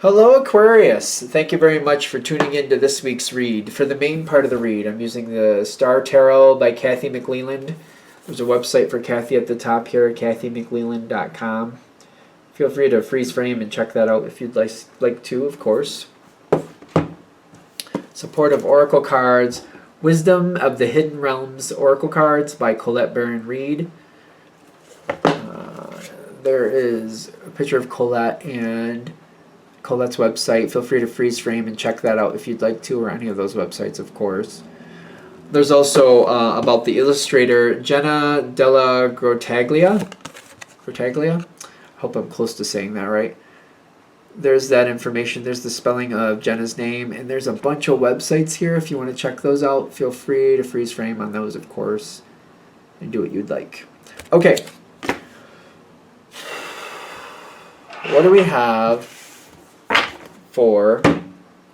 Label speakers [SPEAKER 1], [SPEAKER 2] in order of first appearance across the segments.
[SPEAKER 1] Hello, Aquarius. Thank you very much for tuning in to this week's read. For the main part of the read, I'm using the Star Tarot by Kathy McLeland. There's a website for Kathy at the top here, kathymcleland.com. Feel free to freeze frame and check that out if you'd like to, of course. Support of Oracle cards, Wisdom of the Hidden Realms Oracle cards by Colette Baron Reed. There is a picture of Colette and Colette's website. Feel free to freeze frame and check that out if you'd like to, or any of those websites, of course. There's also about the illustrator Jenna Della Grotaglia. I hope I'm close to saying that right. There's that information. There's the spelling of Jenna's name, and there's a bunch of websites here. If you want to check those out, feel free to freeze frame on those, of course, and do what you'd like. Okay. What do we have for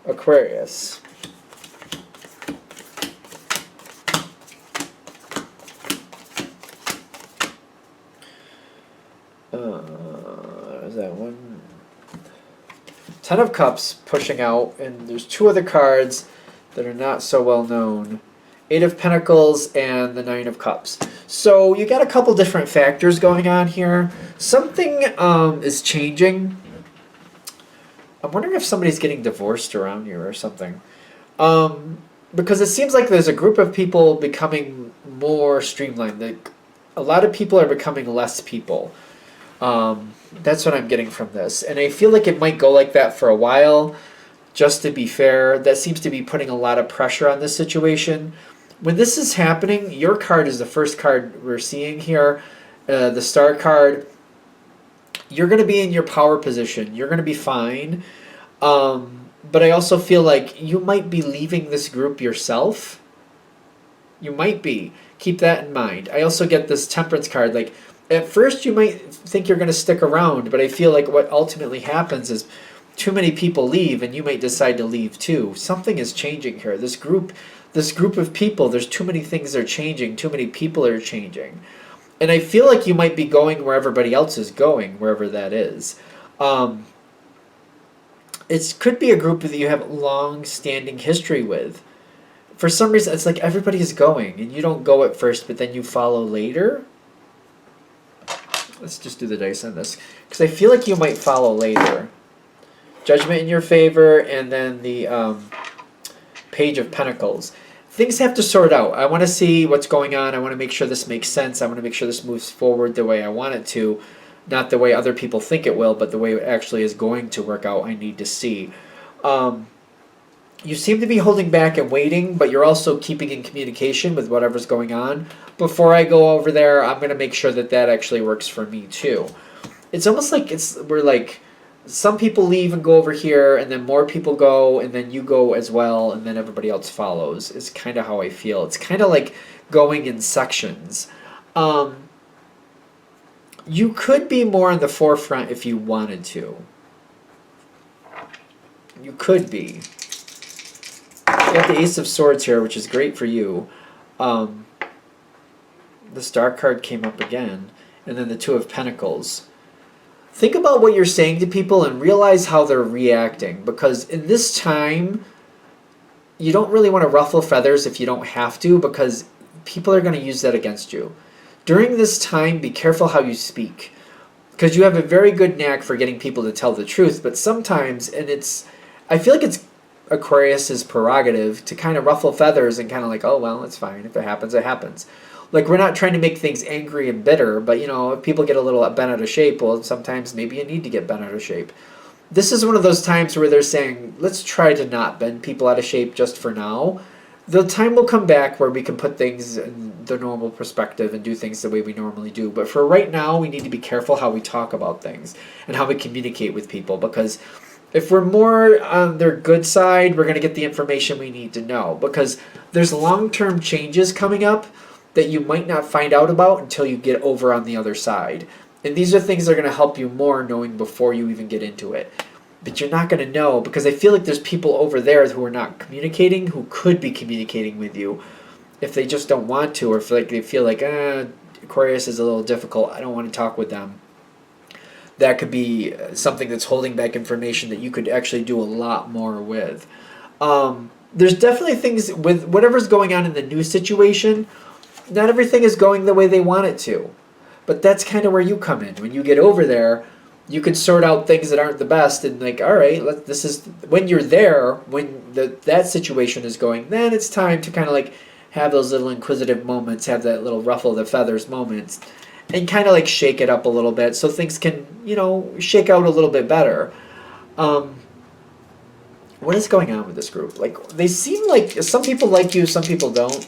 [SPEAKER 1] Aquarius? Is that one? 10 of Cups pushing out, and there's two other cards that are not so well known. 8 of Pentacles and the 9 of Cups. So you got a couple different factors going on here. Something is changing. I'm wondering if somebody's getting divorced around you or something. Because it seems like there's a group of people becoming more streamlined. Like, a lot of people are becoming less people. That's what I'm getting from this. And I feel like it might go like that for a while. Just to be fair, that seems to be putting a lot of pressure on this situation. When this is happening, your card is the first card we're seeing here, the Star card. You're going to be in your power position. You're going to be fine. But I also feel like you might be leaving this group yourself. You might be. Keep that in mind. I also get this Temperance card. Like, at first you might think you're going to stick around, but I feel like what ultimately happens is too many people leave, and you might decide to leave too. Something is changing here. This group of people, there's too many things are changing. Too many people are changing. And I feel like you might be going where everybody else is going, wherever that is. It could be a group that you have long-standing history with. For some reason, it's like everybody is going, and you don't go at first, but then you follow later. Let's just do the dice on this, because I feel like you might follow later. Judgment in your favor, and then the Page of Pentacles. Things have to sort out. I want to see what's going on. I want to make sure this makes sense. I want to make sure this moves forward the way I want it to. Not the way other people think it will, but the way it actually is going to work out. I need to see. You seem to be holding back and waiting, but you're also keeping in communication with whatever's going on. Before I go over there, I'm going to make sure that that actually works for me too. It's almost like we're like, some people leave and go over here, and then more people go, and then you go as well, and then everybody else follows, is kind of how I feel. It's kind of like going in sections. You could be more in the forefront if you wanted to. You could be. You got the Ace of Swords here, which is great for you. The Star card came up again, and then the Two of Pentacles. Think about what you're saying to people and realize how they're reacting, because in this time, you don't really want to ruffle feathers if you don't have to, because people are going to use that against you. During this time, be careful how you speak, because you have a very good knack for getting people to tell the truth, but sometimes, and I feel like it's Aquarius's prerogative to kind of ruffle feathers and kind of like, oh, well, it's fine. If it happens, it happens. Like, we're not trying to make things angry and bitter, but, you know, if people get a little bent out of shape, well, sometimes maybe you need to get bent out of shape. This is one of those times where they're saying, let's try to not bend people out of shape just for now. The time will come back where we can put things in the normal perspective and do things the way we normally do. But for right now, we need to be careful how we talk about things and how we communicate with people, because if we're more on their good side, we're going to get the information we need to know, because there's long-term changes coming up that you might not find out about until you get over on the other side. And these are things that are going to help you more knowing before you even get into it. But you're not going to know, because I feel like there's people over there who are not communicating who could be communicating with you if they just don't want to, or if they feel like Aquarius is a little difficult, I don't want to talk with them. that could be something that's holding back information that you could actually do a lot more with. There's definitely things with whatever's going on in the new situation. Not everything is going the way they want it to. But that's kind of where you come in. When you get over there, you can sort out things that aren't the best and like, all right, this is when you're there, when that situation is going, then it's time to kind of like have those little inquisitive moments, have that little ruffle the feathers moments, and kind of like shake it up a little bit so things can, shake out a little bit better. What is going on with this group? Like, they seem like some people like you, some people don't,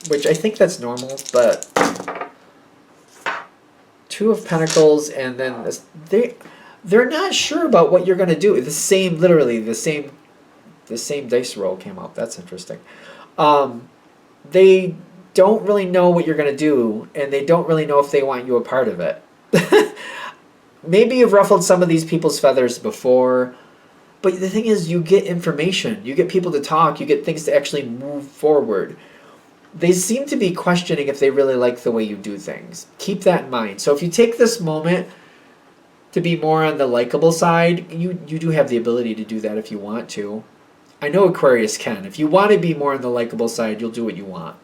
[SPEAKER 1] which I think that's normal, but Two of Pentacles, and then this, they're not sure about what you're going to do. Literally the same dice roll came up. That's interesting. They don't really know what you're going to do, and they don't really know if they want you a part of it. Maybe you've ruffled some of these people's feathers before, but the thing is, you get information, you get people to talk, you get things to actually move forward. They seem to be questioning if they really like the way you do things. Keep that in mind. So if you take this moment to be more on the likable side, you do have the ability to do that if you want to. I know Aquarius can. If you want to be more on the likable side, you'll do what you want.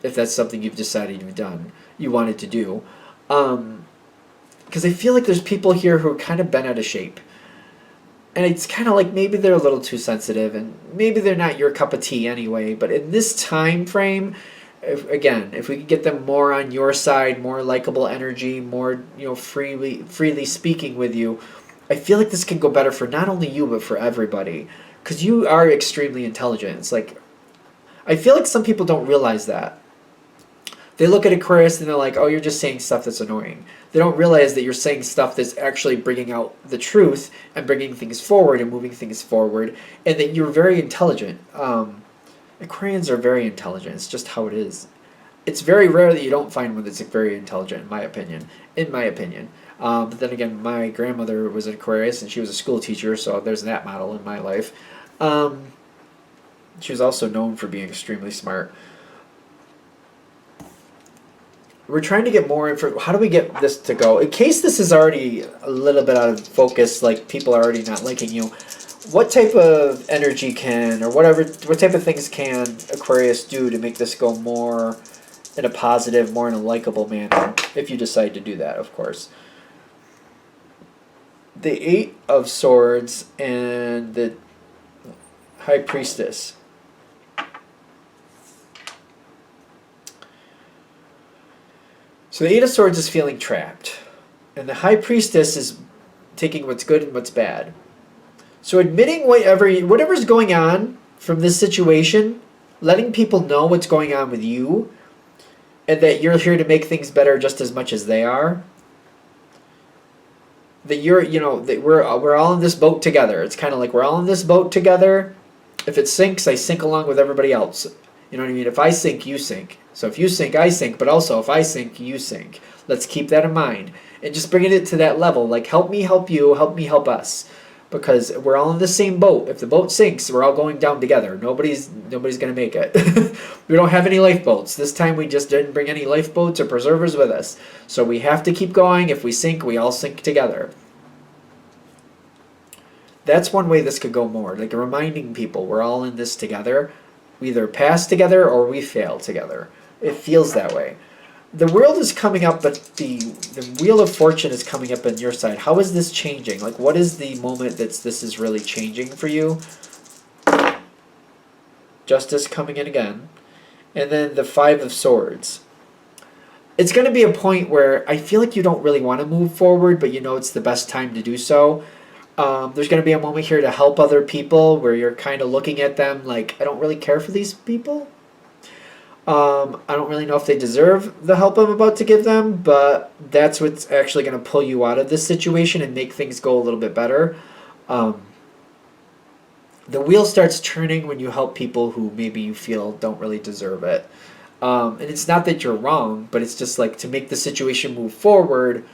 [SPEAKER 1] If that's something you've decided you wanted to do. Because I feel like there's people here who are kind of bent out of shape. And it's kind of like maybe they're a little too sensitive, and maybe they're not your cup of tea anyway. But in this time frame, if we could get them more on your side, more likable energy, more freely speaking with you, I feel like this can go better for not only you but for everybody. Because you are extremely intelligent. It's like, I feel like some people don't realize that. They look at Aquarius and they're like, oh, you're just saying stuff that's annoying. They don't realize that you're saying stuff that's actually bringing out the truth and bringing things forward and moving things forward, and that you're very intelligent. Aquarians are very intelligent. It's just how it is. It's very rare that you don't find one that's very intelligent, in my opinion. But then again, my grandmother was an Aquarius, and she was a school teacher, so there's that model in my life. She was also known for being extremely smart. We're trying to get more info. How do we get this to go? In case this is already a little bit out of focus, like people are already not liking you, what type of energy what type of things can Aquarius do to make this go more in a positive, more in a likable manner, if you decide to do that, of course. The Eight of Swords and the High Priestess. So the Eight of Swords is feeling trapped, and the High Priestess is taking what's good and what's bad. So admitting whatever's going on from this situation, letting people know what's going on with you, and that you're here to make things better just as much as they are. That that we're all in this boat together. It's kind of like we're all in this boat together. If it sinks, I sink along with everybody else. You know what I mean? If I sink, you sink. So if you sink, I sink. But also, if I sink, you sink. Let's keep that in mind. And just bringing it to that level. Like, help me help you, help me help us. Because we're all in the same boat. If the boat sinks, we're all going down together. Nobody's going to make it. We don't have any lifeboats. This time we just didn't bring any lifeboats or preservers with us. So we have to keep going. If we sink, we all sink together. That's one way this could go more. Like reminding people we're all in this together. We either pass together or we fail together. It feels that way. The world is coming up, but the Wheel of Fortune is coming up on your side. How is this changing? Like, what is the moment that this is really changing for you? Justice coming in again. And then the Five of Swords. It's going to be a point where I feel like you don't really want to move forward, but you know it's the best time to do so. There's going to be a moment here to help other people where you're kind of looking at them like, I don't really care for these people. I don't really know if they deserve the help I'm about to give them, but that's what's actually going to pull you out of this situation and make things go a little bit better. The wheel starts turning when you help people who maybe you feel don't really deserve it. And it's not that you're wrong, but it's just like to make the situation move forward,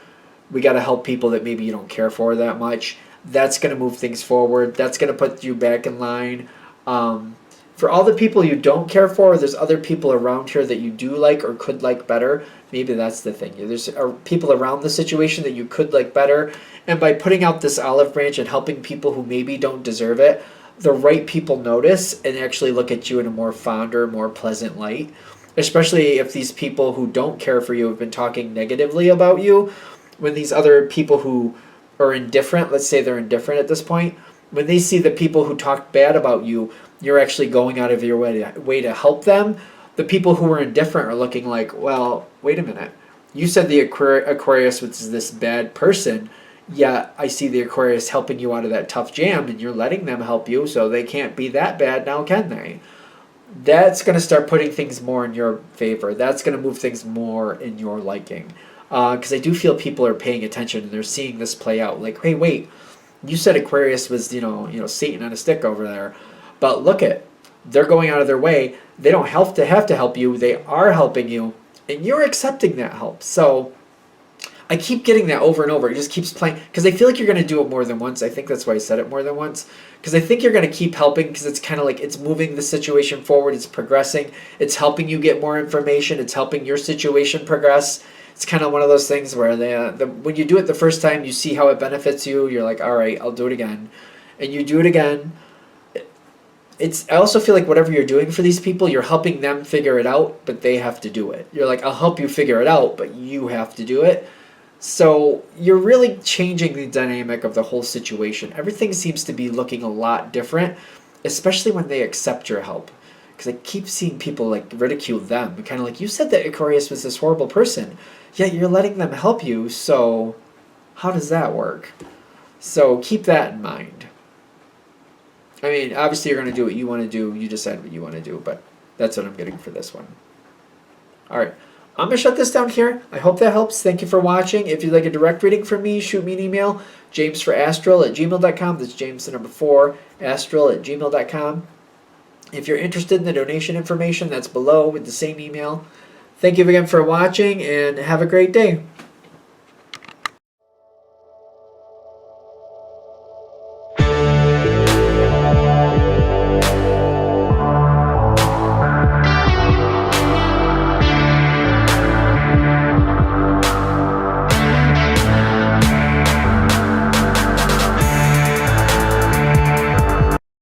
[SPEAKER 1] we got to help people that maybe you don't care for that much. That's going to move things forward. That's going to put you back in line. For all the people you don't care for, there's other people around here that you do like or could like better. Maybe that's the thing. There's people around the situation that you could like better. And by putting out this olive branch and helping people who maybe don't deserve it, the right people notice and actually look at you in a more fonder, more pleasant light. Especially if these people who don't care for you have been talking negatively about you. When these other people who are indifferent, let's say they're indifferent at this point, when they see the people who talk bad about you, you're actually going out of your way to help them. The people who are indifferent are looking like, well, wait a minute. You said the Aquarius was this bad person, yet I see the Aquarius helping you out of that tough jam, and you're letting them help you, so they can't be that bad now, can they? That's going to start putting things more in your favor. That's going to move things more in your liking. Because I do feel people are paying attention and they're seeing this play out. Like, hey, wait, you said Aquarius was, Satan on a stick over there. But look at, they're going out of their way. They don't have to help you. They are helping you. And you're accepting that help. So I keep getting that over and over. It just keeps playing. Because I feel like you're going to do it more than once. I think that's why I said it more than once. Because I think you're going to keep helping. Because it's kind of like it's moving the situation forward. It's progressing. It's helping you get more information. It's helping your situation progress. It's kind of one of those things where when you do it the first time, you see how it benefits you. You're like, all right, I'll do it again. And you do it again. I also feel like whatever you're doing for these people, you're helping them figure it out, but they have to do it. You're like, I'll help you figure it out, but you have to do it. So you're really changing the dynamic of the whole situation. Everything seems to be looking a lot different, especially when they accept your help. Because I keep seeing people like ridicule them. Kind of like, you said that Aquarius was this horrible person, yet you're letting them help you, so how does that work? So keep that in mind. I mean, obviously you're going to do what you want to do. You decide what you want to do, but that's what I'm getting for this one. All right. I'm going to shut this down here. I hope that helps. Thank you for watching. If you'd like a direct reading from me, shoot me an email, jamesforastral@gmail.com. That's James the number 4, astral@gmail.com. If you're interested in the donation information, that's below with the same email. Thank you again for watching, and have a great day.